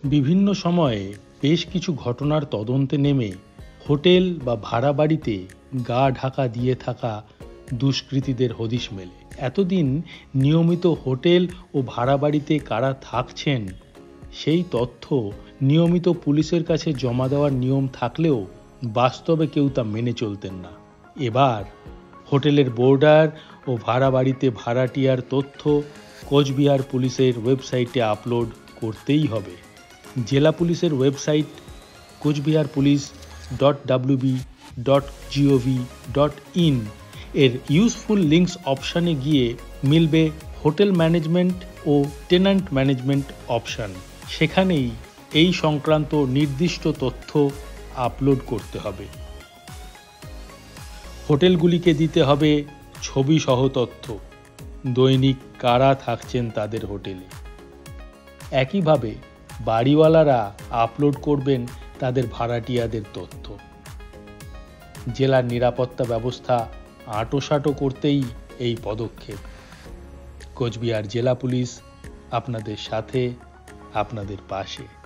বিভিন্ন সময়ে বেশ কিছু ঘটনার তদন্তে নেমে হোটেল বা ভাড়া বাড়িতে গা ঢাকা দিয়ে থাকা দুষ্কৃতীদের হদিশ মেলে। এতদিন নিয়মিত হোটেল ও ভাড়া বাড়িতে কারা থাকছেন সেই তথ্য নিয়মিত পুলিশের কাছে জমা দেওয়ার নিয়ম থাকলেও বাস্তবে কেউ তা মেনে চলতেন না। এবার হোটেলের বোর্ডার ও ভাড়া বাড়িতে ভাড়াটিয়ার তথ্য কোচবিহার পুলিশের ওয়েবসাইটে আপলোড করতেই হবে। জেলা পুলিশের ওয়েবসাইট coachbiharpolice.wb.gov.in এর ইউজফুল লিঙ্কস অপশানে গিয়ে মিলবে হোটেল ম্যানেজমেন্ট ও টেন্যান্ট ম্যানেজমেন্ট অপশান। সেখানেই এই সংক্রান্ত নির্দিষ্ট তথ্য আপলোড করতে হবে। হোটেলগুলিকে দিতে হবে ছবি সহ তথ্য, দৈনিক কারা থাকছেন তাদের হোটেলে। একইভাবে বাড়িওয়ালারা আপলোড করবেন তাদের ভাড়াটিয়াদের তথ্য। জেলার নিরাপত্তা ব্যবস্থা আঁটোসাঁটো করতেই এই পদক্ষেপ। কোচবিহার জেলা পুলিশ আপনাদের সাথে, আপনাদের পাশে।